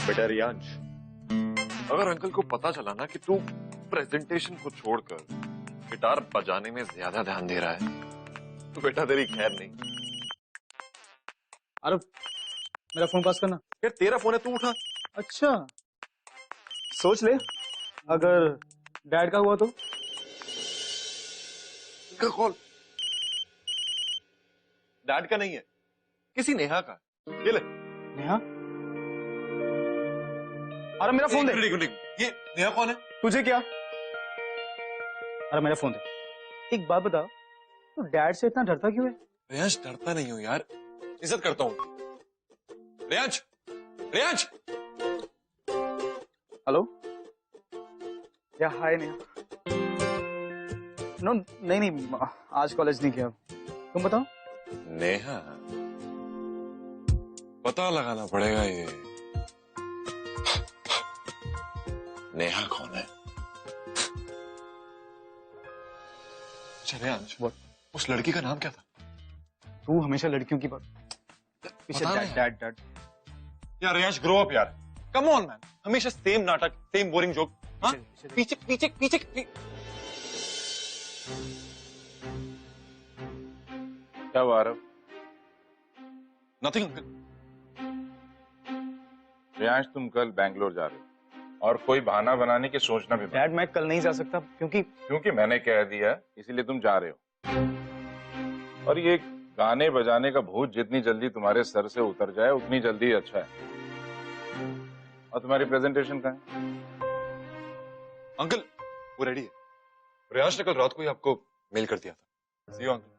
बेटा रियांश, अगर अंकल को पता चला ना कि तू प्रेजेंटेशन को छोड़कर गिटार बजाने में ज्यादा ध्यान दे रहा है तो बेटा तेरी खैर नहीं। अरे मेरा फोन पास करना। यार तेरा फोन है, तू उठा। अच्छा सोच ले, अगर डैड का हुआ तो। इनका कॉल डैड का नहीं है, किसी नेहा का। ये ले। नेहा? अरे मेरा फोन दे। ये नेहा कौन है? तुझे क्या? अरे मेरा फोन दे। एक बात बता, तू डैड से इतना डरता क्यों है? रियांश डरता नहीं हूँ यार, इज्जत करता हूँ। रियांश, रियांश। हेलो या हाय नेहा। नो नहीं आज कॉलेज नहीं किया। तुम बताओ। नेहा, पता लगाना पड़ेगा ये नेहा कौन है। रियांश, उस लड़की का नाम क्या था? तू हमेशा लड़कियों की बात पीछे डैड डैड। यार रियांश ग्रो अप यार, कम ऑन मैन, हमेशा सेम नाटक, सेम बोरिंग जोक। हाँ पीछे पीछे पीछे, क्या हुआ आरव? Nothing uncle. रियांश तुम कल बैंगलोर जा रहे हो और कोई बहाना बनाने की सोचना भी मत। डैड मैं कल नहीं जा सकता क्योंकि मैंने कह दिया इसीलिए तुम जा रहे हो। और ये गाने बजाने का भूत जितनी जल्दी तुम्हारे सर से उतर जाए उतनी जल्दी अच्छा है। और तुम्हारी प्रेजेंटेशन कहाँ है? अंकल वो रेडी है, रियांश ने कल रात को ही आपको मेल कर दिया था। सी यू अंकल।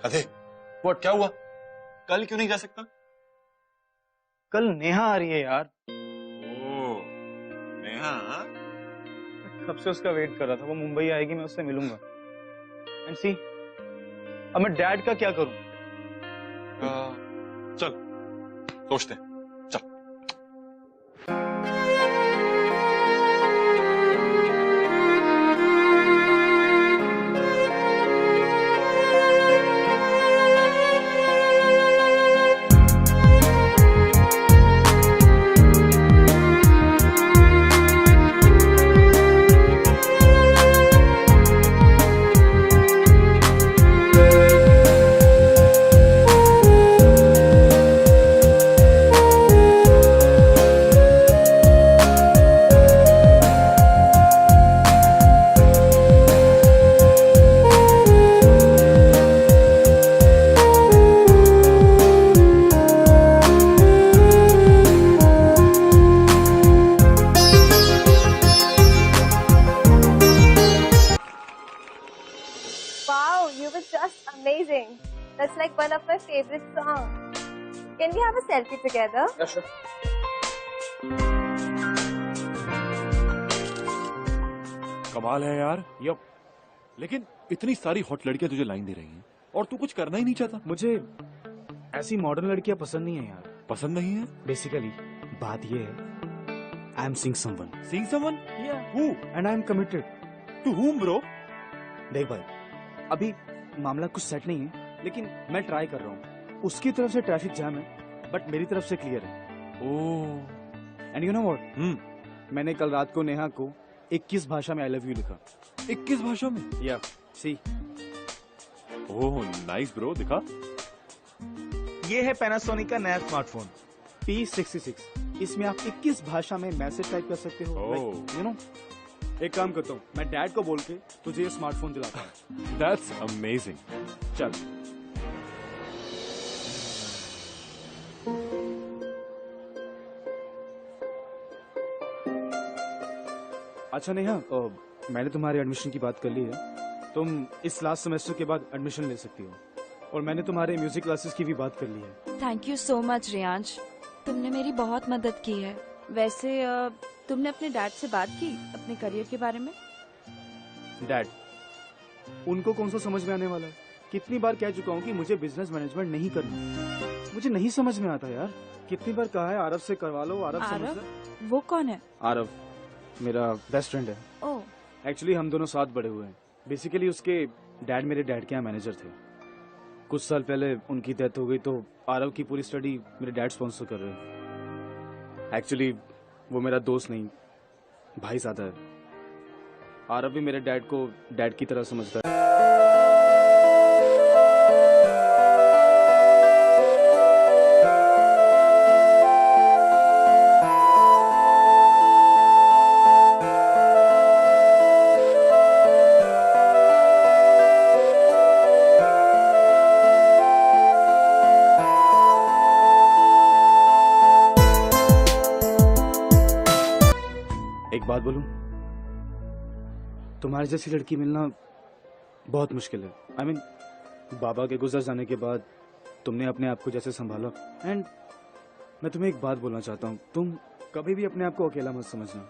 अरे व्हाट, क्या हुआ? कल क्यों नहीं जा सकता? कल नेहा आ रही है यार। ओह नेहा। कब से उसका वेट कर रहा था, वो मुंबई आएगी, मैं उससे मिलूंगा। एंड सी, अब मैं डैड का क्या करूं? चल सोचते हैं। Wow, you were just amazing. That's like one of my favorite songs. Can we have a selfie together? Yeah, sure. कमाल है यार। यप। लेकिन इतनी सारी हॉट लड़कियां तुझे लाइन दे रही हैं और तू कुछ करना ही नहीं चाहता। मुझे ऐसी मॉडर्न लड़कियां पसंद नहीं है यार। पसंद नहीं है? बेसिकली बात ये है, I am seeing someone. Seeing someone? Huh? And I am committed. To whom bro? देख भाई, अभी मामला कुछ सेट नहीं है, लेकिन मैं ट्राई कर रहा हूँ। उसकी तरफ से ट्रैफिक जैम है, बट मेरी तरफ से क्लियर है। ओह। एंड यू नो व्हाट, मैंने कल रात को नेहा को 21 भाषा में आई लव यू लिखा। 21 भाषा में? या सी। ओह नाइस ब्रो, दिखा। ये है पैनासोनिक का नया स्मार्टफोन P66। इसमें आप 21 भाषा में मैसेज टाइप कर सकते हो। यू नो, एक काम करता हूँ, मैं डैड को बोल के तुझे ये स्मार्टफोन दिलाता हूँ। That's amazing. चल। अच्छा नेहा, मैंने तुम्हारे एडमिशन की बात कर ली है। तुम इस लास्ट सेमेस्टर के बाद एडमिशन ले सकती हो, और मैंने तुम्हारे म्यूजिक क्लासेस की भी बात कर ली है। Thank you so much Riyansh, तुमने मेरी बहुत मदद की है। वैसे तुमने अपने डैड से बात की अपने करियर के बारे में? डैड, उनको कौन सा समझ में आने वाला है? कितनी बार कह चुका हूँ कि मुझे बिजनेस मैनेजमेंट नहीं करना। मुझे नहीं समझ में आता यार। कितनी बार कहा है आरव से करवा लो, आरव समझ ले। वो कौन है? आरव मेरा बेस्ट फ्रेंड है। ओह। एक्चुअली हम दोनों साथ बड़े हुए हैं। बेसिकली उसके डैड मेरे डैड के यहाँ मैनेजर थे। कुछ साल पहले उनकी डेथ हो गई तो आरव की पूरी स्टडी मेरे डैड स्पॉन्सर कर रहे हैं। एक्चुअली वो मेरा दोस्त नहीं, भाई ज़्यादा है। आरव भी मेरे डैड को डैड की तरह समझता है। एक बात बोलूं, तुम्हारी जैसी लड़की मिलना बहुत मुश्किल है। आई मीन, बाबा के गुजर जाने के बाद तुमने अपने आप को जैसे संभाला, एंड मैं तुम्हें एक बात बोलना चाहता हूँ, तुम कभी भी अपने आप को अकेला मत समझना।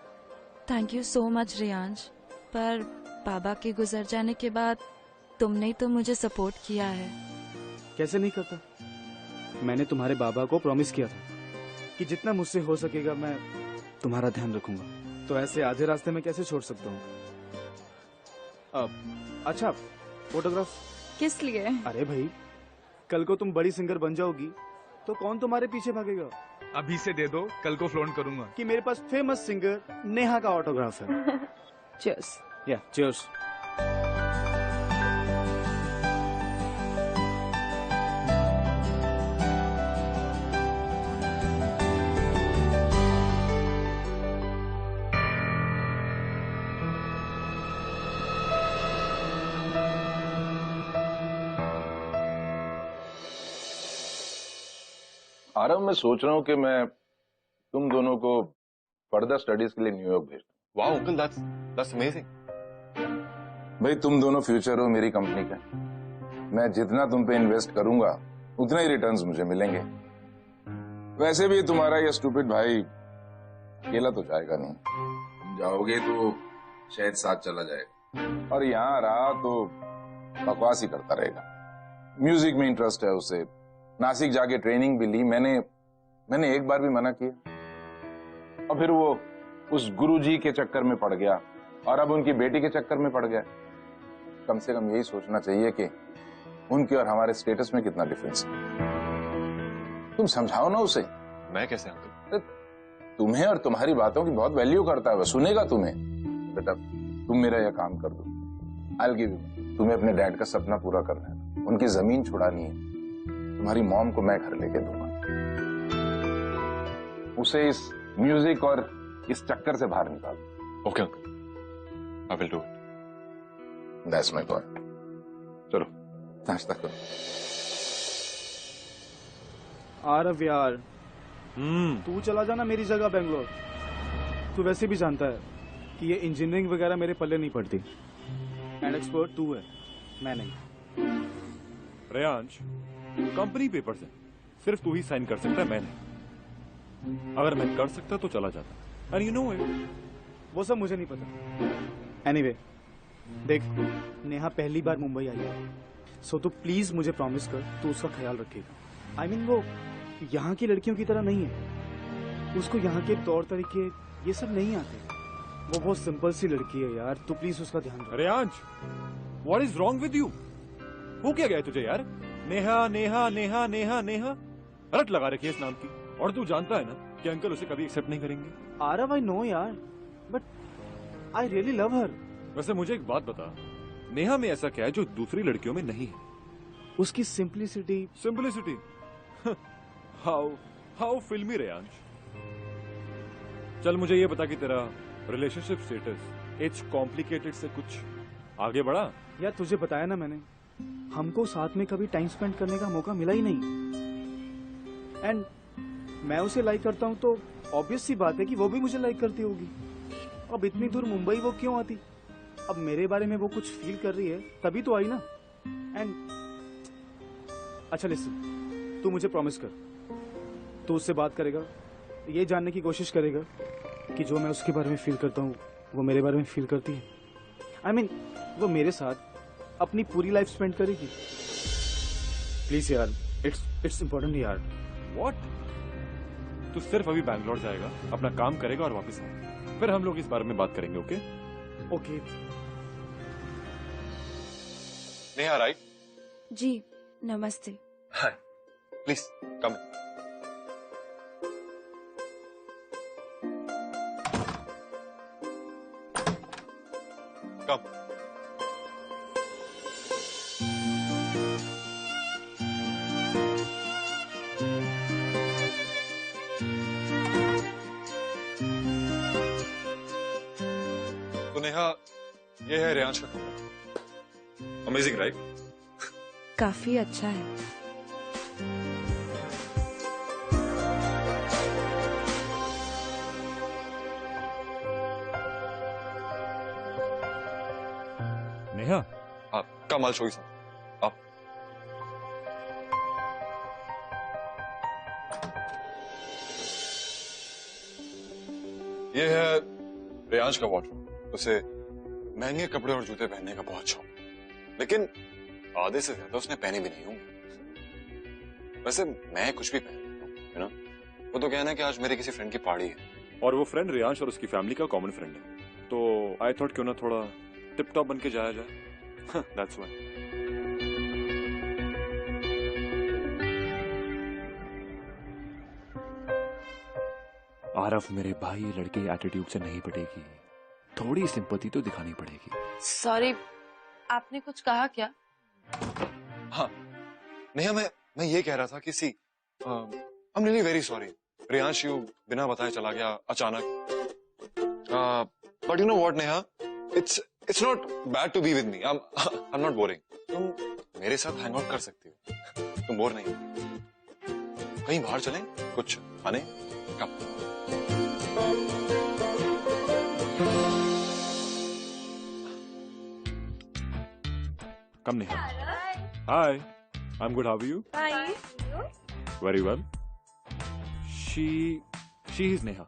Thank you so much Riyansh, पर बाबा के गुजर जाने के बाद तुमने तो मुझे सपोर्ट किया है। कैसे नहीं करता? मैंने तुम्हारे बाबा को प्रॉमिस किया था कि जितना मुझसे हो सकेगा मैं तुम्हारा ध्यान रखूंगा, तो ऐसे आधे रास्ते में कैसे छोड़ सकता हूँ? अच्छा, फोटोग्राफ किस लिए? अरे भाई, कल को तुम बड़ी सिंगर बन जाओगी तो कौन तुम्हारे पीछे भागेगा? अभी से दे दो, कल को फ्लॉन्ट करूंगा कि मेरे पास फेमस सिंगर नेहा का ऑटोग्राफ है। चीयर्स। या चीयर्स। आरव, मैं सोच रहा हूँ कि मैं तुम दोनों को फर्दर स्टडीज के लिए न्यूयॉर्क भेज दूं। Wow uncle, that's amazing. भाई, तुम दोनों फ्यूचर हो मेरी कंपनी का। मैं जितना तुम पे इन्वेस्ट करूंगा उतना ही रिटर्न्स मुझे मिलेंगे। वैसे भी तुम्हारा ये स्टूपिड भाई अकेला तो जाएगा नहीं, तुम जाओगे तो शायद साथ चला जाएगा, और यहाँ रहा तो बकवास ही करता रहेगा। म्यूजिक में इंटरेस्ट है उसे, नासिक जाके ट्रेनिंग भी ली। मैंने एक बार भी मना किया, और फिर वो उस गुरुजी के चक्कर में पड़ गया और अब उनकी बेटी के चक्कर में पड़ गया। कम से कम यही सोचना चाहिए कि उनके और हमारे स्टेटस में कितना डिफरेंस है। तुम समझाओ ना उसे। मैं कैसे अंकल? तुम्हें और तुम्हारी बातों की बहुत वैल्यू करता है, वो सुनेगा तुम्हें। बेटा, तुम मेरा यह काम कर दो, I'll give you। तुम्हें अपने डैड का सपना पूरा करना है, उनकी जमीन छुड़ानी है। तुम्हारी मॉम को मैं घर लेके दूंगा, उसे इस म्यूजिक और इस चक्कर से बाहर निकाल। Okay uncle, I will do it. That's my boy. चलो नाश्ता करो। आरव यार, तू चला जाना मेरी जगह बेंगलोर। तू वैसे भी जानता है कि ये इंजीनियरिंग वगैरह मेरे पल्ले नहीं पड़ती, एंड एक्सपर्ट तू है, मैं नहीं। रेयांश, कंपनी पेपर्स हैं, सिर्फ तू ही साइन कर सकता है, मैं नहीं। अगर मैं कर सकता तो चला जाता, एंड यू नो इट। वो सब मुझे नहीं पता। एनीवे, देख, नेहा पहली बार मुंबई आई है, सो तू प्लीज मुझे प्रॉमिस कर तू उसका ख्याल रखेगा। आई मीन, वो यहाँ की लड़कियों की तरह नहीं है, उसको यहाँ के तौर तरीके ये सब नहीं आते। वो बहुत सिंपल सी लड़की है यार, तू प्लीज उसका ध्यान रख। Reyansh, what is wrong with you? हो क्या गया तुझे यार? नेहा नेहा नेहा नेहा नेहा, रट लगा रखी है इस नाम की, और तू जानता है ना कि अंकल उसे कभी एक्सेप्ट नहीं करेंगे। आरव, आई नो यार, बट आई रियली लव हर। वैसे मुझे एक बात बता, नेहा में ऐसा क्या है जो दूसरी लड़कियों में नहीं है? उसकी सिंपलिसिटी। सिंपलिसिटी? हाउ हाउ फिल्मी रेयांश। चल मुझे ये बता कि तेरा रिलेशनशिप स्टेटस इट्स कॉम्प्लिकेटेड से कुछ आगे बढ़ा? यार तुझे बताया ना मैंने, हमको साथ में कभी टाइम स्पेंड करने का मौका मिला ही नहीं, एंड मैं उसे लाइक करता हूँ तो ऑब्वियस सी बात है कि वो भी मुझे लाइक करती होगी। अब इतनी दूर मुंबई वो क्यों आती? अब मेरे बारे में वो कुछ फील कर रही है तभी तो आई ना। एंड अच्छा लिसन, तू मुझे प्रॉमिस कर, तू उससे बात करेगा, ये जानने की कोशिश करेगा कि जो मैं उसके बारे में फील करता हूँ वो मेरे बारे में फील करती है। आई मीन, वो मेरे साथ अपनी पूरी लाइफ स्पेंड करेगी। प्लीज यार, इट्स इम्पोर्टेंट यार। व्हाट? तू सिर्फ अभी बैंगलोर जाएगा, अपना काम करेगा और वापस आएगा, फिर हम लोग इस बारे में बात करेंगे। ओके? ओके। नेहा, राइट? जी, नमस्ते। हाय, प्लीज कम इन। कम। तो नेहा, ये है रियांश का कमरा। Amazing right? काफी अच्छा है। नेहा, हाँ, कम I'll show you some. आप। ये है रियांश का वॉर्डरोब। उसे महंगे कपड़े और जूते पहनने का बहुत शौक है, लेकिन आधे से ज्यादा उसने पहने भी नहीं होंगे। वैसे मैं कुछ भी पहन लेता हूँ, है ना? वो तो कहना है कि आज मेरे किसी फ्रेंड की पार्टी है। और वो फ्रेंड रियांश और उसकी फैमिली का कॉमन फ्रेंड है, तो आई थॉट क्यों ना थोड़ा टिप टॉप बन के जाया जाए। That's why. आरफ मेरे भाई, लड़के एटीट्यूड से नहीं पटेगी, थोड़ी सिंपैथी तो दिखानी पड़ेगी। सॉरी, आपने कुछ कहा क्या? हाँ, नेहा, मैं ये कह रहा था कि सी, I'm really very sorry. Riyansh you बिना बताए चला गया अचानक। But you know what, Neha? It's not bad to be with me. I'm not boring. तुम मेरे साथ हैंग आउट कर सकती हो। तुम बोर नहीं हो। कहीं बाहर चलें? कुछ खाने? कब? कम नेहा। हाय, I'm good. How are you? Hi. Very well. She is Neha,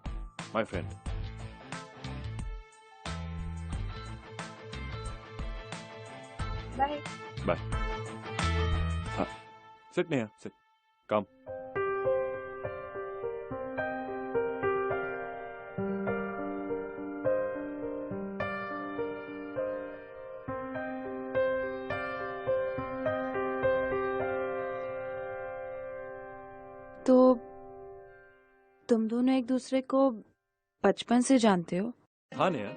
my friend. Bye. Bye. Sit, Neha. Sit. Come. तो तुम दोनों एक दूसरे को बचपन से जानते हो? हाँ नेहा,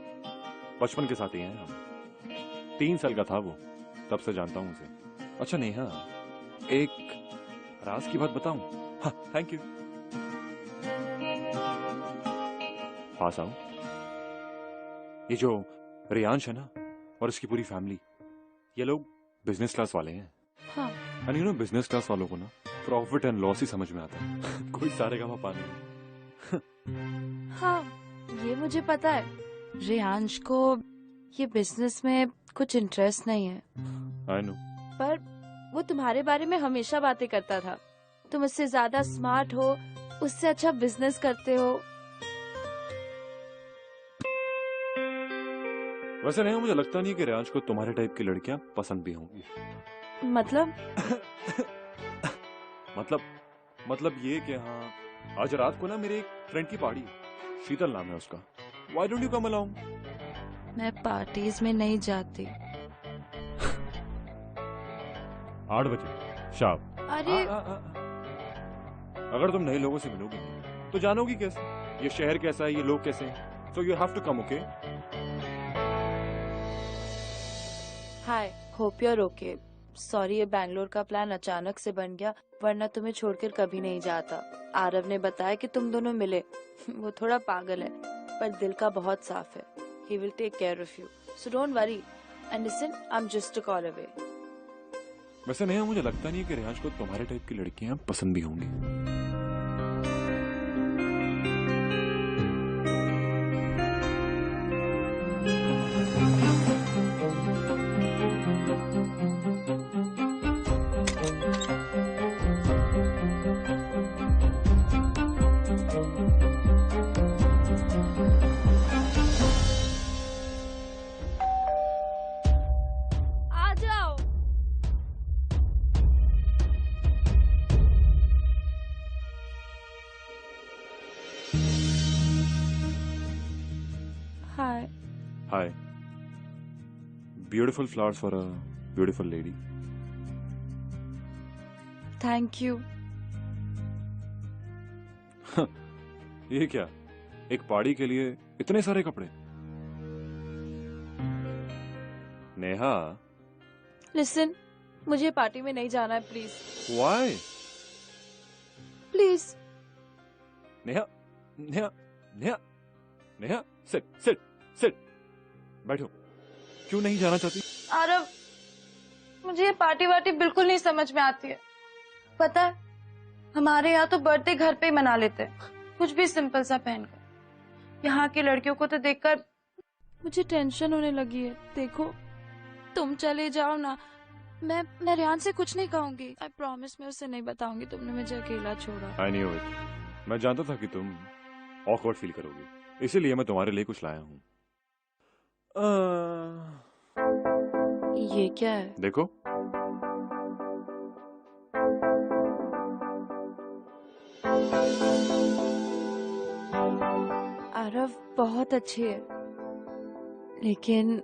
बचपन के साथी हैं हम। 3 साल का था वो, तब से जानता हूँ उसे। अच्छा नेहा, एक राज की बात बताऊं? हाँ, थैंक यू। पास आओ। ये जो रियांश है ना, और इसकी पूरी फैमिली, ये लोग बिजनेस क्लास वाले हैं। हाँ। And you know, business class वालों को ना प्रॉफिट एंड लॉस ही समझ में आता है। कोई सारे का पा नहीं। हाँ, ये मुझे पता है। रियांश को ये बिजनेस में कुछ इंटरेस्ट नहीं है। I know. पर वो तुम्हारे बारे में हमेशा बातें करता था। तुम उससे ज्यादा स्मार्ट हो, उससे अच्छा बिजनेस करते हो। वैसे नहीं, मुझे लगता नहीं कि रियांश को तुम्हारे टाइप की लड़कियां पसंद भी होंगी। मतलब? मतलब ये कि हाँ, आज रात को ना मेरे एक फ्रेंड की पार्टी, शीतल नाम है उसका। Why don't you come along? मैं पार्टीज में नहीं जाती। 8 बजे शाम। अरे अगर तुम नए लोगों से मिलोगे तो जानोगी कैसे ये शहर कैसा है, ये लोग कैसे हैं। So you have to come, okay? Hi, hope you are okay. Sorry, ये बैंगलोर का प्लान अचानक से बन गया, वरना तुम्हें छोड़कर कभी नहीं जाता। आरव ने बताया कि तुम दोनों मिले। वो थोड़ा पागल है, पर दिल का बहुत साफ है। He will take care of you, so don't worry. And listen, I'm just a call away. वैसे नहीं, मुझे लगता नहीं है कि रियांश को तुम्हारे टाइप की लड़कियां पसंद भी होंगी। आ जाओ। Hi. Hi. Beautiful flowers for a beautiful lady. Thank you. ये क्या, एक पार्टी के लिए इतने सारे कपड़े? नेहा, लिसन, मुझे पार्टी में नहीं जाना है please. Why? Please. Neha, Neha, Neha, Neha, sit sit sit, बैठो। क्यों नहीं जाना चाहती? आरव, मुझे ये पार्टी वार्टी बिल्कुल नहीं समझ में आती है। पता है, हमारे यहाँ तो बर्थडे घर पे ही मना लेते हैं, कुछ भी सिंपल सा पहनकर। यहाँ की लड़कियों को तो देखकर मुझे टेंशन होने लगी है। देखो, तुम चले जाओ ना, मैं रेहान से कुछ नहीं कहूंगी। आई प्रॉमिस, मैं उसे नहीं बताऊंगी तुमने मुझे अकेला छोड़ा। I knew it. मैं जानता था कि तुम ऑकवर्ड फील करोगी, इसीलिए मैं तुम्हारे लिए कुछ लाया हूँ। ये क्या है? देखो। आरव, बहुत अच्छी है, लेकिन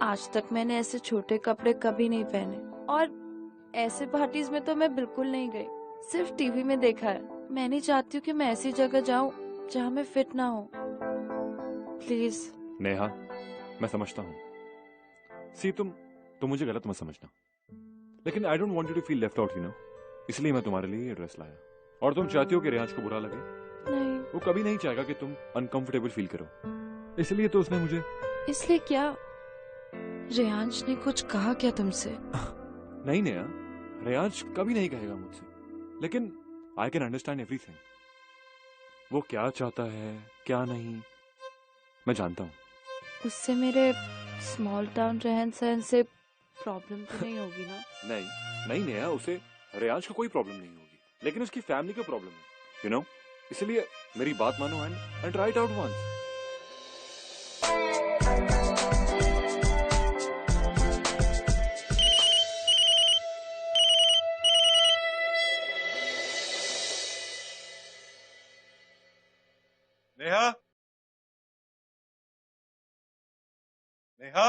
आज तक मैंने ऐसे छोटे कपड़े कभी नहीं पहने, और ऐसे पार्टीज में तो मैं बिल्कुल नहीं गई, सिर्फ टीवी में देखा है। मैं नहीं चाहती हूँ कि मैं ऐसी जगह जाऊँ जहाँ मैं फिट ना हो। प्लीज। नेहा, मैं समझता हूँ। सी, तुम मुझे गलत मत समझना, लेकिन I don't want you to feel left out, you know. इसलिए मैं तुम्हारे लिए ये ड्रेस लाया। और तुम चाहती हो कि रेहान को बुरा लगे? नहीं। वो कभी नहीं चाहेगा कि तुम अनकंफर्टेबल फील करो, इसलिए तो उसने मुझे। इसलिए क्या? रेहांश ने कुछ कहा क्या तुमसे? नहीं नेहा, रेहांश कभी नहीं कहेगा मुझसे, लेकिन आई कैन अंडरस्टैंड एवरीथिंग। वो क्या चाहता है, क्या नहीं, मैं जानता हूँ। उससे मेरे स्मॉल टाउन रहन सहन से प्रॉब्लम तो नहीं होगी ना? नहीं नहीं नेहा, उसे रेहांश को कोई प्रॉब्लम नहीं होगी, लेकिन उसकी फैमिली को प्रॉब्लम है, यू नो। इसलिए मेरी बात मानो and try it out once. Neha, Neha,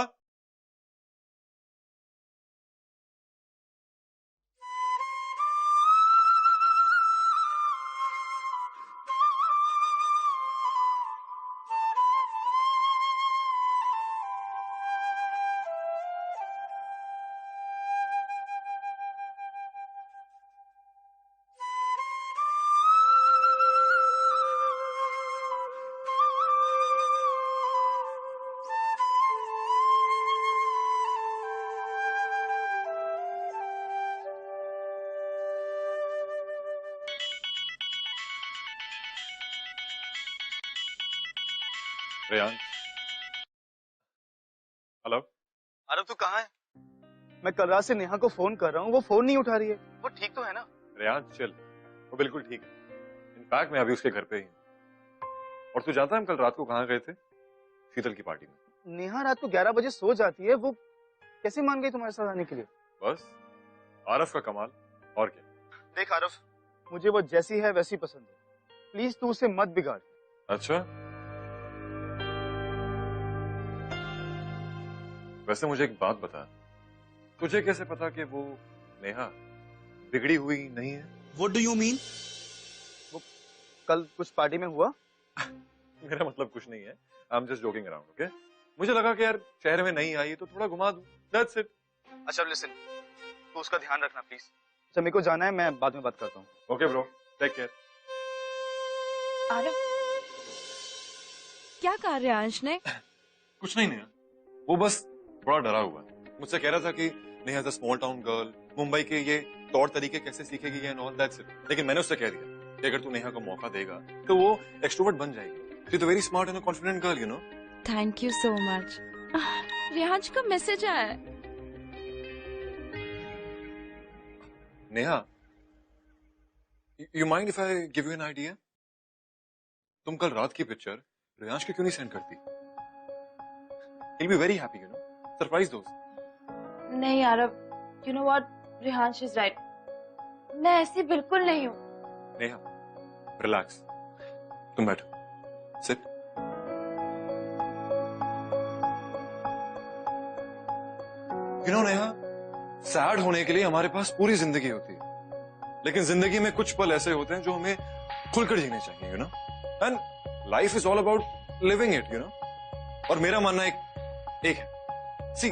Rehan, hello. अरे तू कहाँ है? मैं कल रात से नेहा को फोन कर रहा हूँ, वो फोन नहीं उठा रही है। वो ठीक तो है ना? रेहान चल, वो बिल्कुल ठीक है। इनफैक्ट मैं अभी उसके घर पे ही हूँ। और तू जानता है हम कल रात को कहाँ गए थे? शीतल की पार्टी में। नेहा रात को 11 बजे सो जाती है, वो कैसे मान गई तुम्हारे साथ आने के लिए? बस आरफ का कमाल, और क्या। देख आरफ, मुझे वो जैसी है वैसी पसंद है, प्लीज तू उसे मत बिगाड़। अच्छा, वैसे मुझे एक बात बता, तुझे कैसे पता कि वो नेहा बिगड़ी हुई नहीं है? What do you mean? वो कल कुछ पार्टी में हुआ? मेरा मतलब कुछ नहीं है, I am just joking around, okay? मुझे लगा कि यार शहर में नहीं आई तो थोड़ा घुमा दूं, दैट्स इट। अच्छा लिसन, तो उसका ध्यान रखना प्लीज। अच्छा मेरे को जाना है, मैं बाद में बात करता हूँ। Okay bro, take care. Aarav, क्या कहा रेहांश ने? कुछ नहीं नेहा, वो बस बड़ा डरा हुआ है। मुझसे कह रहा था कि Neha is a small town girl, Mumbai के ये तौर तरीके कैसे सीखेगी एंड ऑल दैट्स इट। लेकिन मैंने उससे कह दिया कि अगर तू नेहा को मौका देगा तो वो एक्सट्रोवर्ट बन जाएगी। She is a very smart and a confident girl, you know. Thank you so much. Rehansh का मैसेज आया है। Neha, you mind if I give you an idea? तुम कल रात की पिक्चर रेहांश को क्यों नहीं सेंड करती? He'll be very happy, you know. Surprise those. नहीं Aarav, you know what, Rehansh is right, मैं ऐसी बिल्कुल नहीं हूँ। नेहा, रिलैक्स, तुम बैठो, sit. You know Neha, sad होने के लिए हमारे पास पूरी जिंदगी होती है, लेकिन जिंदगी में कुछ पल ऐसे होते हैं जो हमें खुलकर जीने चाहिए, you know, and life is all about living it, you know. और मेरा मानना एक है, सी,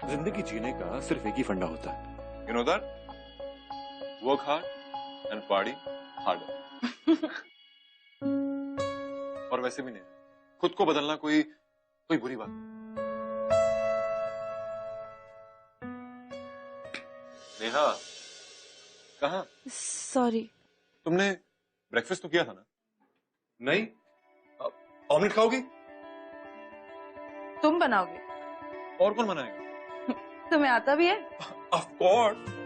जिंदगी जीने का सिर्फ एक ही फंडा होता है, you know that, work hard and party harder. और वैसे भी नहीं, खुद को बदलना कोई बुरी बात नहीं। नेहा, कहाँ? सॉरी। तुमने ब्रेकफास्ट तो किया था ना? नहीं? ऑमलेट खाओगी? तुम बनाओगे? और कौन बनाएगा? तुम्हें आता भी है? Of course.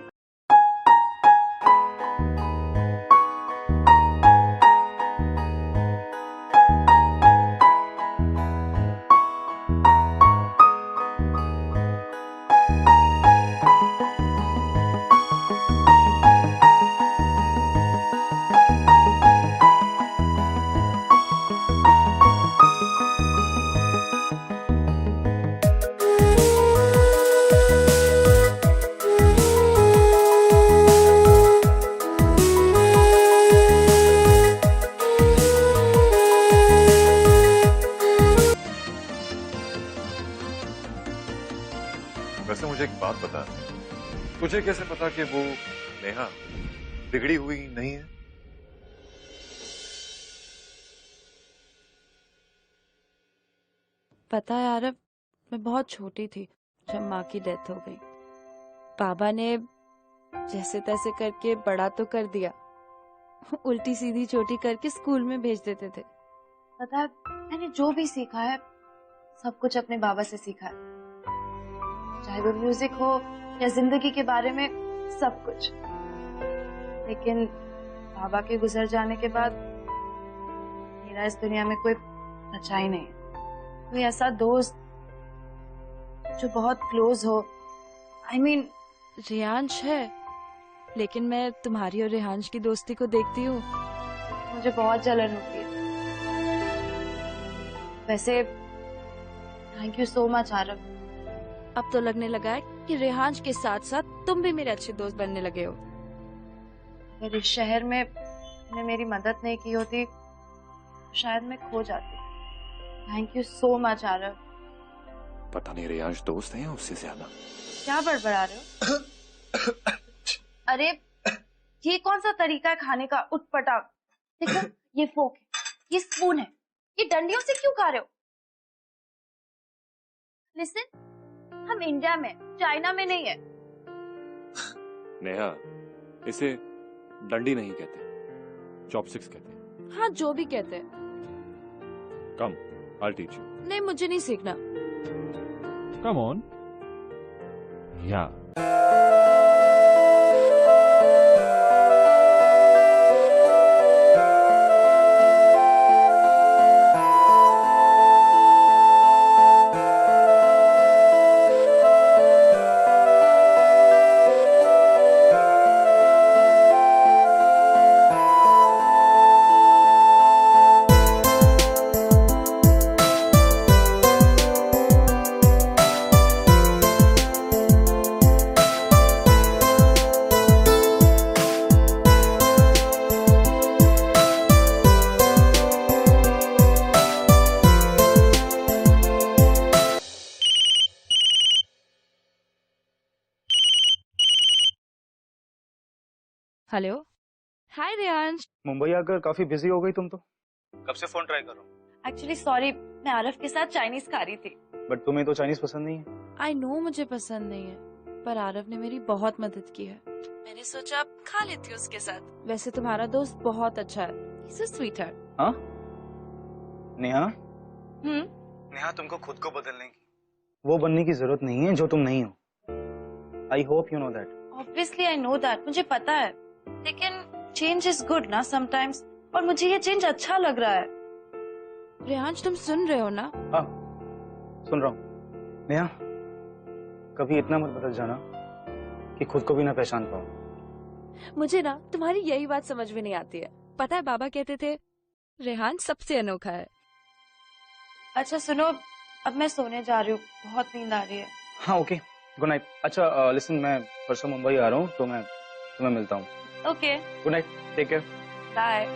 वैसे मुझे एक बात बता, तुझे कैसे पता कि वो नेहा बिगड़ी हुई नहीं है? पता है आरव, मैं बहुत छोटी थी जब माँ की डेथ हो गई। पापा ने जैसे तैसे करके बड़ा तो कर दिया, उल्टी सीधी छोटी करके स्कूल में भेज देते थे। पता है, मैंने जो भी सीखा है सब कुछ अपने बाबा से सीखा है, चाहे वो म्यूजिक हो या जिंदगी के बारे में, सब कुछ। लेकिन बाबा के गुजर जाने के बाद मेरा इस दुनिया में कोई बचा ही नहीं, कोई ऐसा दोस्त जो बहुत क्लोज हो। I mean, रियांश है, लेकिन मैं तुम्हारी और रियांश की दोस्ती को देखती हूँ, मुझे बहुत जलन होती है। वैसे thank you so much Aarav. अब तो लगने लगा है कि रियांश के साथ साथ तुम भी मेरे अच्छे दोस्त बनने लगे हो। अगर इस शहर में तुमने मेरी मदद नहीं की होती शायद मैं खो जाती। Thank you so much Aarav. पता नहीं रियांश दोस्त है या उससे ज्यादा। क्या बड़बड़ा रहे हो? अरे ये कौन सा तरीका है खाने का, उटपटांग। देखो ये फोक है, ये स्पून है, ये डंडियों से क्यों खा रहे हो? लिसन, हम इंडिया में, चाइना में नहीं है। नेहा, इसे डंडी नहीं कहते, चॉपस्टिक्स कहते हैं। हाँ, जो भी कहते हैं। कम, I'll teach you. नहीं, मुझे नहीं सीखना। Come on. Yeah. हेलो, हाय रियांश। मुंबई आकर काफी बिजी हो गई तुम तो। कब से फोन ट्राई कर रहा हूँ। एक्चुअली सॉरी, मैं आरव के साथ चाइनीज खा रही थी। बट तुम्हें तो चाइनीज पसंद नहीं है। आई नो मुझे पसंद नहीं है, पर आरव ने मेरी बहुत मदद की है। मैंने सोचा अब खा लेती हूँ उसके साथ। वैसे तुम्हारा दोस्त बहुत अच्छा है, he's a sweetheart। हाँ नेहा, हम्म, तुमको खुद को बदलने की, वो बनने की जरूरत नहीं है जो तुम नहीं हो। I hope you know that. Obviously I know that, मुझे पता है, लेकिन चेंज इज गुड ना समटाइम्स, और मुझे ये चेंज अच्छा लग रहा है। रियांश, तुम सुन रहे हो ना? हाँ सुन रहा हूँ। नेहा, कभी इतना मत बदल जाना कि खुद को भी ना पहचान पाओ। मुझे ना तुम्हारी यही बात समझ में नहीं आती है। पता है बाबा कहते थे रेहान सबसे अनोखा है। अच्छा सुनो, अब मैं सोने जा रही हूँ, बहुत नींद आ रही है। हाँ ओके, गुड नाइट। अच्छा लिसन, मैं परसों मुंबई आ रहा हूँ तो मैं तुम्हें मिलता हूँ। Okay, good night, take care. Bye.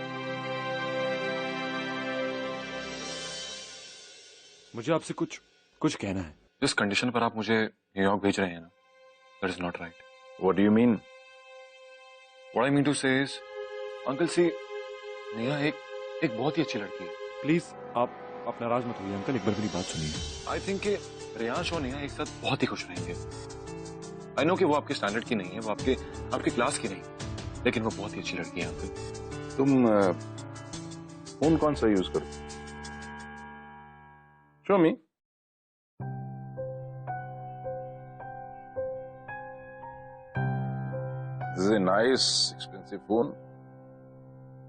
मुझे आपसे कुछ कुछ कहना है। जिस कंडीशन पर आप मुझे न्यूयॉर्क भेज रहे हैं ना, that is not right. What do you mean? What I mean to say is, uncle see, Neha एक बहुत ही अच्छी लड़की है। प्लीज आप नाराज मत होइए अंकल, एक बार मेरी बात सुनिए। आई थिंक कि रियांश और नेहा एक साथ बहुत ही खुश रहेंगे। आई नो कि वो आपके स्टैंडर्ड की नहीं है, वो आपके क्लास की नहीं, लेकिन वो बहुत ही अच्छी लड़की है अंकल। तुम फोन कौन सा यूज करो? Show me. This is a nice expensive phone.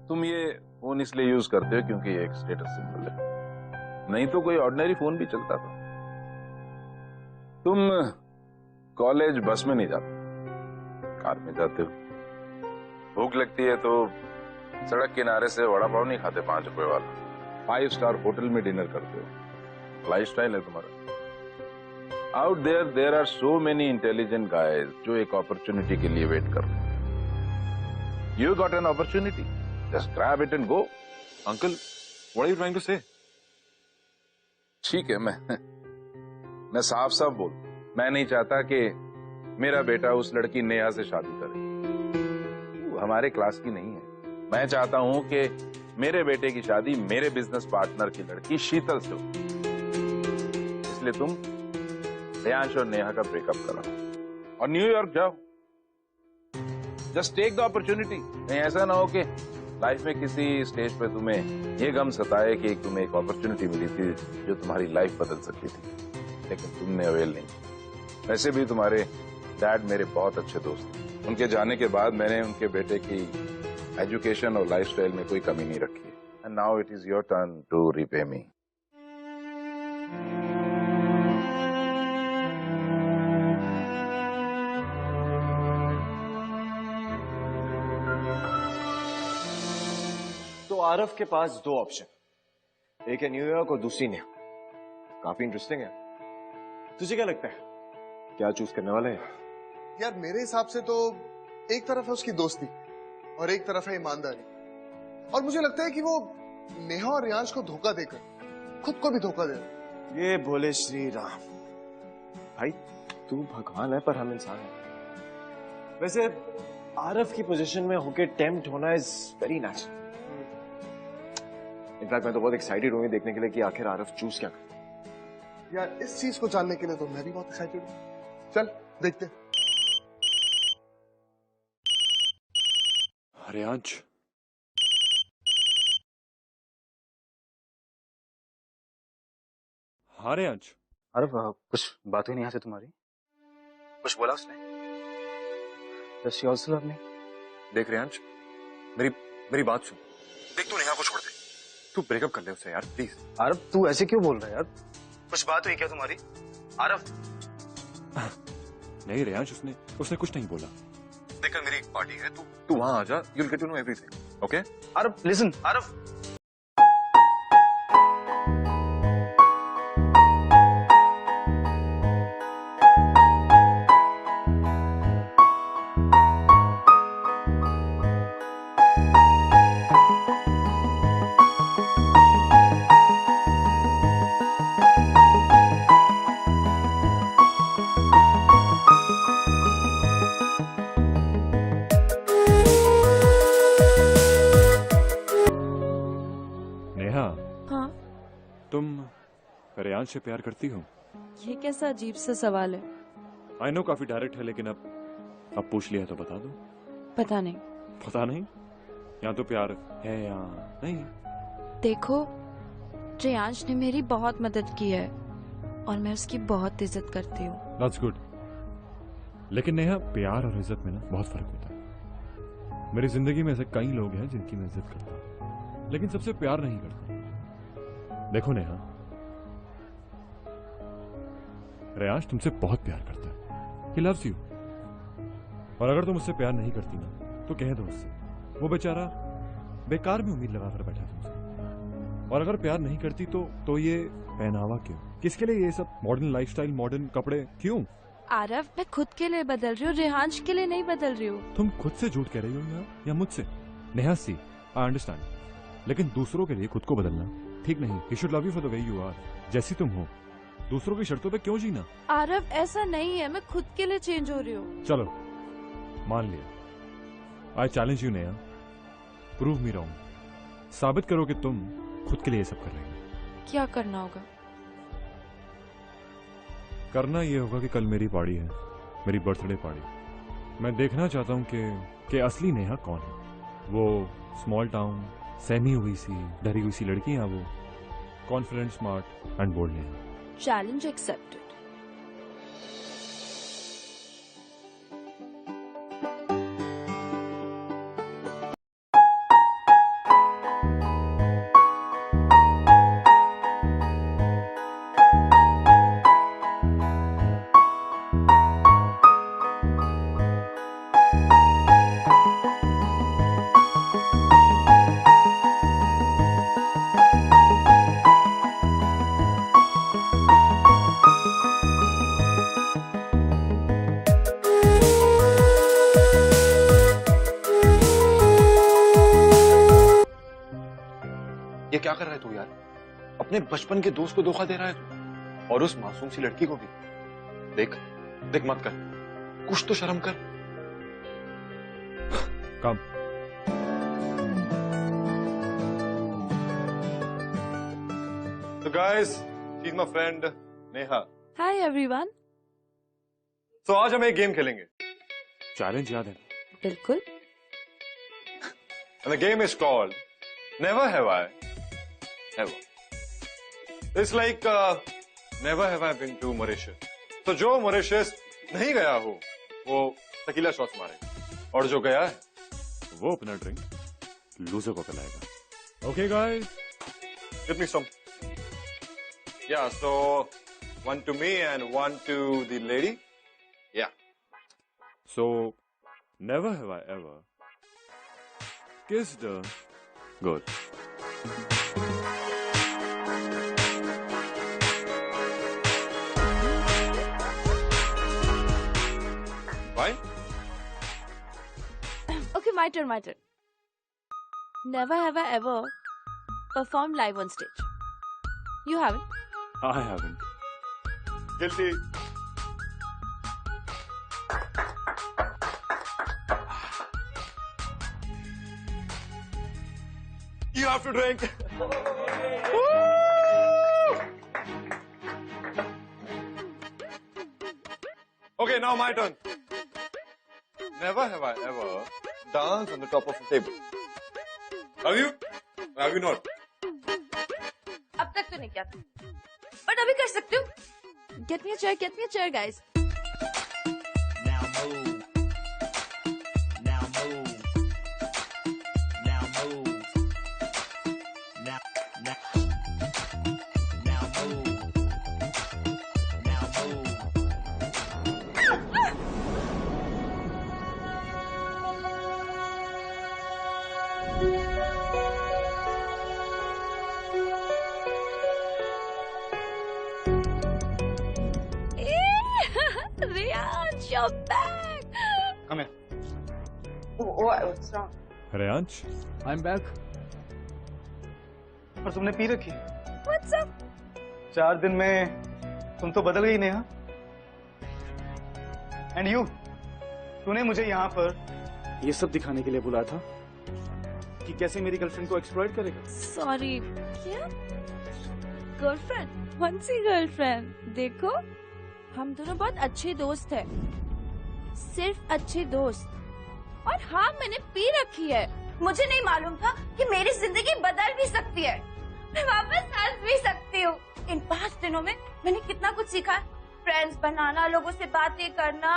तुम ये फोन इसलिए यूज करते हो क्योंकि ये एक स्टेटस सिंबल है, नहीं तो कोई ऑर्डिनरी फोन भी चलता था। तुम कॉलेज बस में नहीं जाते, कार में जाते हो। भूख लगती है तो सड़क किनारे से वड़ा पाव नहीं खाते 5 रुपए वाला, 5 स्टार होटल में डिनर करते हो। लाइफस्टाइल है तुम्हारा। Out there are so many intelligent guys जो एक अपॉर्चुनिटी के लिए वेट कर रहे हैं। You got an opportunity, just grab it and go. Uncle, what are you trying to say? ठीक है, मैं साफ साफ बोल, मैं नहीं चाहता कि मेरा बेटा उस लड़की नेहा से शादी करे। वो हमारे क्लास की नहीं है। मैं चाहता हूं कि मेरे बेटे की शादी मेरे बिजनेस पार्टनर की लड़की शीतल से हो। इसलिए तुम रियांश और नेहा का ब्रेकअप करो और न्यूयॉर्क जाओ। Just take the opportunity. कहीं ऐसा ना हो कि लाइफ में किसी स्टेज पे तुम्हें ये गम सताए कि तुम्हें एक अपॉर्चुनिटी मिली थी जो तुम्हारी लाइफ बदल सकती थी, लेकिन तुमने अवेल नहीं। वैसे भी तुम्हारे डैड मेरे बहुत अच्छे दोस्त थे। उनके जाने के बाद मैंने उनके बेटे की एजुकेशन और लाइफस्टाइल में कोई कमी नहीं रखी है। And now it is your turn to repay me. तो आरफ के पास 2 ऑप्शन, एक है न्यूयॉर्क और दूसरी नेहा। काफी इंटरेस्टिंग है। तुझे क्या लगता है, क्या चूज करने वाला है? यार मेरे हिसाब से तो एक तरफ है उसकी दोस्ती और एक तरफ है ईमानदारी, और मुझे लगता है कि वो नेहा और रियांश को धोखा देकर खुद को भी धोखा दे रहा। ये बोले श्री राम। भाई तू भगवान है पर हम इंसान हैं। वैसे आरफ की पोजीशन में होके टेम्प्ट होना इज वेरी नेचुरल। इनफैक्ट मैं तो बहुत एक्साइटेड हूँ देखने के लिए कि आखिर आरफ चूज क्या करे। यार इस चीज को जानने के लिए तो मैं भी बहुत एक्साइटेड हूँ। चल देखते। रियांश, हाँ रियांश। अरे कुछ बात हुई नहीं यहाँ से तुम्हारी? कुछ बोला उसने? Does she also love me? देख रियांश, मेरी बात सुन। देख तू नेहा को छोड़ दे, तू ब्रेकअप कर ले उससे यार प्लीज। आरव तू ऐसे क्यों बोल रहा है यार? कुछ बात हुई क्या तुम्हारी? आरव नहीं रियांश, उसने कुछ नहीं बोला। देख कल मेरी एक पार्टी है, तू वहां आ जा, you'll get to know everything, okay? Aarav listen, Aarav हाँ, तुम रियांश से प्यार करती हो? ये कैसा अजीब सा सवाल है। आई नो काफी डायरेक्ट है, लेकिन अब पूछ लिया तो बता दो। पता नहीं। पता नहीं? या तो प्यार है या नहीं। देखो, रियांश ने मेरी बहुत मदद की है और मैं उसकी बहुत इज्जत करती हूँ। That's good. लेकिन नेहा, प्यार और इज्जत में ना बहुत फर्क होता है। मेरी जिंदगी में ऐसे कई लोग हैं जिनकी मैं इज्जत करता हूँ, लेकिन सबसे प्यार नहीं करता। देखो नेहा, रियांश तुमसे बहुत प्यार करता है। He loves you. और अगर तुम उससे प्यार नहीं करती ना तो कह दो उससे, वो बेचारा बेकार में उम्मीद लगा कर बैठा तुमसे। और अगर प्यार नहीं करती तो ये पहनावा क्यों? किसके लिए ये सब मॉडर्न लाइफस्टाइल, मॉडर्न कपड़े क्यों? आरव, मैं खुद के लिए बदल रही हूँ, रेहांश के लिए नहीं बदल रही हूँ। तुम खुद से झूठ कह रही हो या मुझसे? नेहा सी, आई अंडरस्टैंड, लेकिन दूसरों के लिए खुद को बदलना ठीक नहीं। You should love you for the way you are, जैसी तुम हो। दूसरों की शर्तों पे क्यों जीना? आरव, ऐसा नहीं है, मैं खुद के लिए चेंज हो रही हूँ। चलो मान लिया। I challenge you Neha, prove me wrong. साबित करो कि तुम खुद के लिए ये सब कर रही हो। क्या करना होगा? करना ये होगा कि कल मेरी पार्टी है, मेरी बर्थडे पार्टी। मैं देखना चाहता हूँ कि असली नेहा कौन है। वो स्मॉल टाउन, सहमी हुई सी, डरी हुई सी लड़की है, वो confident, smart and bold Neha. Challenge accepted. ये क्या कर रहा है तू यार? अपने बचपन के दोस्त को धोखा दे रहा है तू, और उस मासूम सी लड़की को भी। देख देख, मत कर, कुछ तो शर्म कर। कम। So guys, she's my friend Neha. Hi everyone. तो आज हम एक गेम खेलेंगे। चैलेंज याद है? बिल्कुल। And the game is called Never Have I Ever. It's like never have I been to Mauritius. तो जो मॉरिशस नहीं गया हो वो टकीला शॉट्स मारेगा, और जो गया है वो अपना ड्रिंक लूजर को पिलाएगा। Okay guys, get me some. Yeah, so one to me and one to the lady. Yeah. so never have I ever kissed a girl. Why? Okay, my turn, my turn. Never have I ever performed live on stage. You haven't? I haven't. Guilty. You have to drink. Okay, now my turn. Never have I ever danced on the top of a table. Have you? Have you not? अब तक तो नहीं किया था, but अभी कर सकती हूँ। Get me a chair, guys. Now move. Now move. Now move. Now move. Now move. Riyansh, you're back. Come here. What's wrong? Reyansh, I'm back. पर तुमने पी रखी है। What's up? 4 दिन में तुम तो बदल गई नेहा। एंड यू, तूने मुझे यहाँ पर ये सब दिखाने के लिए बुलाया था कि कैसे मेरी गर्लफ्रेंड को एक्सप्लॉइट करेगा। Sorry. क्या? गर्लफ्रेंड? कौन सी गर्लफ्रेंड? देखो, हम दोनों बहुत अच्छे दोस्त हैं, सिर्फ अच्छे दोस्त। और हाँ, मैंने पी रखी है। मुझे नहीं मालूम था कि मेरी जिंदगी बदल भी सकती है, मैं वापस हंस भी सकती हूँ। इन 5 दिनों में मैंने कितना कुछ सीखा, फ्रेंड्स बनाना, लोगों से बातें करना,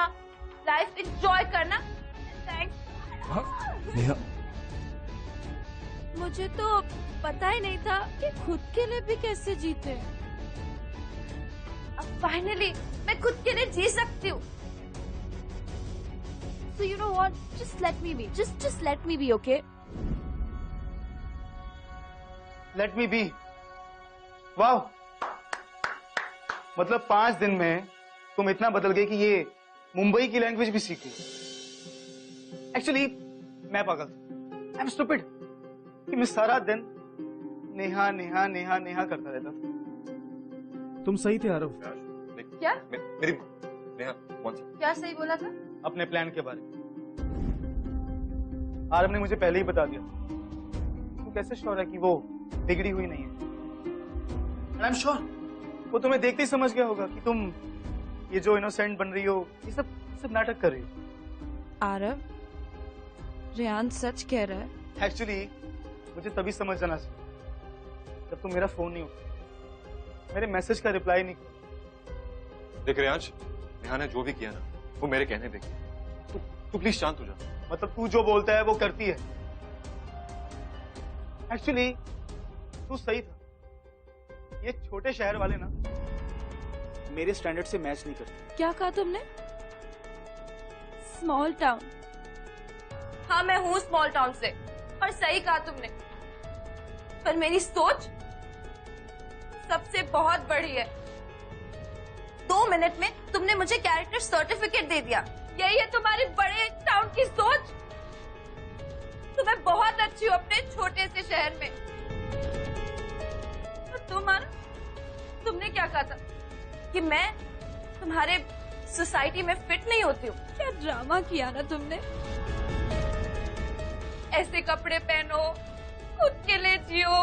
लाइफ एंजॉय करना। थैंक्स। नेहा, मुझे तो पता ही नहीं था कि खुद के लिए भी कैसे जीते। अब फाइनली मैं खुद के लिए जी सकती हूँ। So you know what? Just let me be. Just let me be, okay? Let me be. वाह, मतलब 5 दिन में तुम इतना बदल गए कि ये मुंबई की लैंग्वेज भी सीख गई। एक्चुअली मैं पागल आई एम स्टूपिड कि मैं सारा दिन नेहा नेहा नेहा नेहा करता रहता था। तुम सही थे आरव। क्या? मेरी नेहा one second। क्या सही बोला था? अपने प्लान के बारे में आरव ने मुझे पहले ही बता दिया। तू कैसे श्योर है कि वो बिगड़ी हुई नहीं है? आई एम श्योर वो तुम्हें देखते ही समझ गया होगा कि तुम ये जो इनोसेंट बन रही हो ये सब नाटक कर रही हो। आरव, रेहान सच कह रहा है। एक्चुअली मुझे तभी समझ जाना चाहिए जब तुम मेरा फोन नहीं उठाते, मेरे मैसेज का रिप्लाई नहीं किया। देख रेयांश, नेहा ने जो भी किया ना वो मेरे कहने पे किया। तू प्लीज शांत हो जा। मतलब तू जो बोलता है वो करती है। एक्चुअली तू सही था। ये छोटे शहर वाले ना मेरे स्टैंडर्ड से मैच नहीं करते। क्या कहा तुमने? Small town? हाँ, मैं हूँ स्मॉल टाउन से, और सही कहा तुमने। पर मेरी सोच सबसे बहुत बड़ी है। 2 मिनट में तुमने मुझे कैरेक्टर सर्टिफिकेट दे दिया। यही है तुम्हारी बड़े टाउन की सोच? तुम्हें बहुत अच्छी हो अपने छोटे से शहर में। तो तुमने क्या कहा था कि मैं तुम्हारे सोसाइटी में फिट नहीं होती हूँ? क्या ड्रामा किया ना तुमने। ऐसे कपड़े पहनो, खुद के लिए जियो,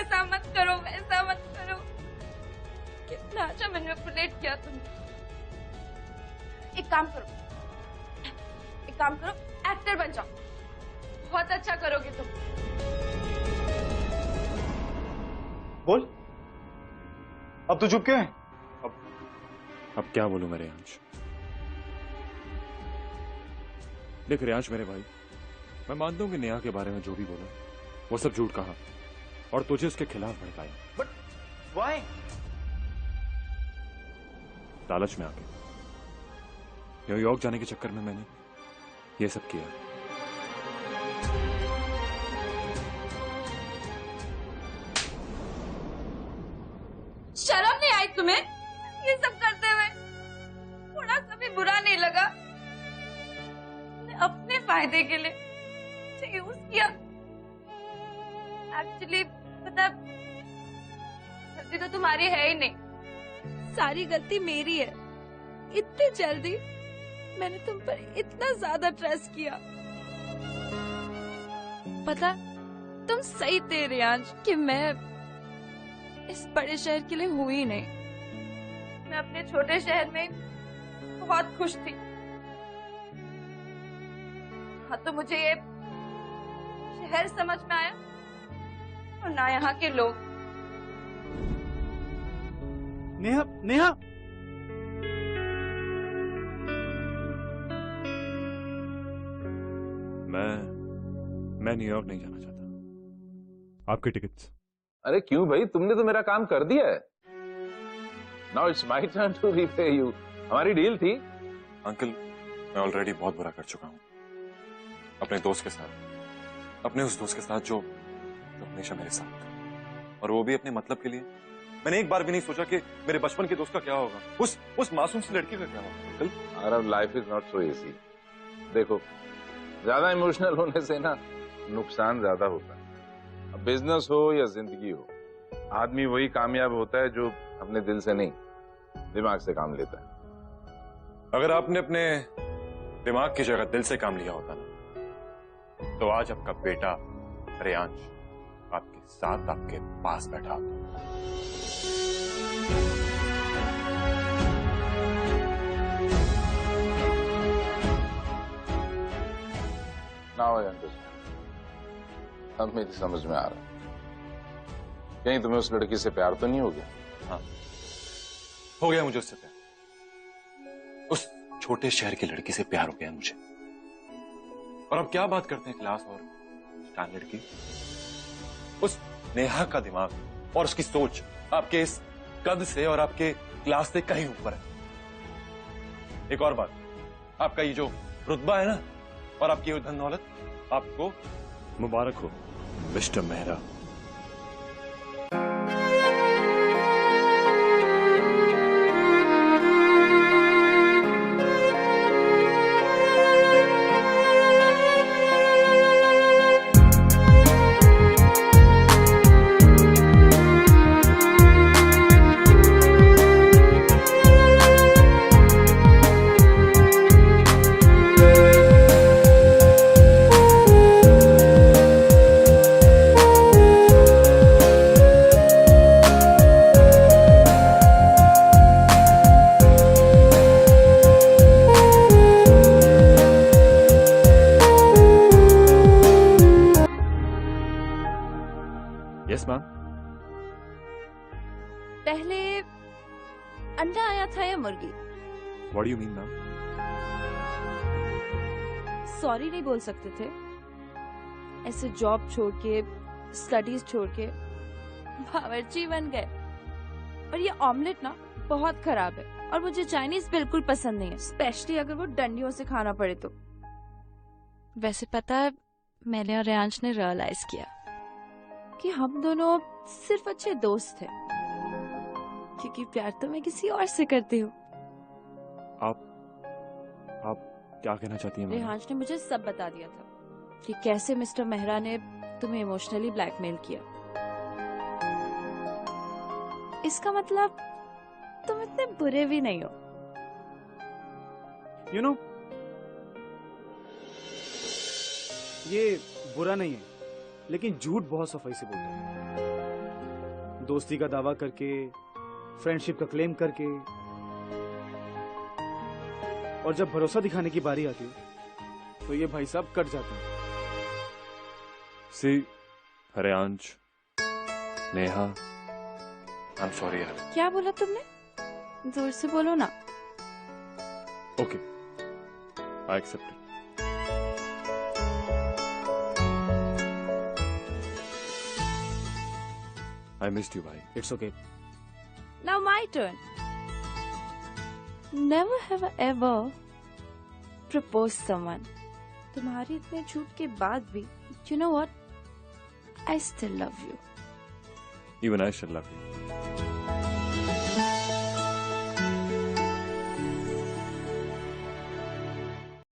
ऐसा मत करो, वैसा मत करो। कितना अच्छा मैनिपुलेट किया तुमने। एक काम करो, एक्टर बन जाओ। बहुत अच्छा करोगे तुम। बोल, अब तो चुप क्यों है? अब क्या बोलूं मैं रेयांश? देख रेयांश मेरे भाई, मैं मानता हूं कि नेहा के बारे में जो भी बोला वो सब झूठ कहा और तुझे उसके खिलाफ भड़काया। But why? लालच में आके न्यूयॉर्क जाने के चक्कर में मैंने ये सब किया। शर्म नहीं आई तुम्हें ये सब करते हुए? थोड़ा सा भी बुरा नहीं लगा? अपने फायदे के लिए यूज किया। एक्चुअली पता, गलती तो तुम्हारी है ही नहीं, सारी गलती मेरी है। इतनी जल्दी मैंने तुम पर इतना ज्यादा ट्रस्ट किया। पता, तुम सही थे रेयांश कि मैं इस बड़े शहर के लिए हुई ही नहीं। मैं अपने छोटे शहर में बहुत खुश थी। हाँ, तो मुझे ये शहर समझ में आया और ना यहाँ के लोग। नेहा, नेहा, मैं न्यूयॉर्क नहीं जाना चाहता। आपके टिकट्स? अरे क्यों भाई, तुमने तो मेरा काम कर दिया है। Now it's my turn to repay you. हमारी डील थी। अंकल, मैं ऑलरेडी बहुत बुरा कर चुका हूँ अपने दोस्त के साथ, अपने उस दोस्त के साथ जो हमेशा मेरे साथ था, और वो भी अपने मतलब के लिए। मैंने एक बार भी नहीं सोचा कि मेरे बचपन के दोस्त का क्या होगा, उस मासूम सी लड़की का क्या होगा। अंकल, अरे life is not so easy. देखो, ज्यादा इमोशनल होने से ना नुकसान ज्यादा होता है। अब बिजनेस हो या जिंदगी हो, आदमी वही कामयाब होता है जो अपने दिल से नहीं, दिमाग से काम लेता है। अगर आपने अपने दिमाग की जगह दिल से काम लिया होता ना, तो आज आपका बेटा रेयांश आपके साथ आपके पास बैठा होता। Now I understand. अब मेरी समझ में आ रहा है। कहीं तुम्हें उस लड़की से प्यार तो नहीं हो गया? हाँ, हो गया मुझे उससे प्यार। उस छोटे शहर की लड़की से प्यार हो गया मुझे। और अब क्या बात करते हैं क्लास और स्टैंडर्ड की। उस नेहा का दिमाग और उसकी सोच आपके इस कद से और आपके क्लास से कहीं ऊपर है। एक और बात, आपका ये जो रुतबा है ना, और आपकी धन दौलत, आपको मुबारक हो मिस्टर मेहरा। था या मुर्गी? What do you mean ma'am? Sorry नहीं बोल सकते थे? ऐसे जॉब छोड़ के, स्टडीज छोड़ के बावर्ची बन गए। और ये ऑमलेट ना बहुत खराब है, और मुझे चाइनीज बिल्कुल पसंद नहीं है, स्पेशली अगर वो डंडियों से खाना पड़े तो। वैसे पता है, मैंने और रेयांश ने रियलाइज किया कि हम दोनों सिर्फ अच्छे दोस्त थे, क्योंकि प्यार तो मैं किसी और से करती हूँ। आप क्या कहना चाहती हैं मैम? रेयांश ने मुझे सब बता दिया था कि कैसे मिस्टर मेहरा ने तुम्हें इमोशनली ब्लैकमेल किया। इसका मतलब तुम इतने बुरे भी नहीं हो। You know, ये बुरा नहीं है, लेकिन झूठ बहुत सफाई से बोलते हैं। दोस्ती का दावा करके, फ्रेंडशिप का क्लेम करके, और जब भरोसा दिखाने की बारी आती है तो ये भाई साहब कट जाते हैं। See Reyansh, Neha, I am sorry यार। क्या बोला तुमने? जोर से बोलो ना। Okay, I accept it. I missed you, bhai. It's okay. Now my turn. Never have I ever proposed someone. तुम्हारे इतने झूठ के बाद भी, you know what? I still love you. Even I shall love you.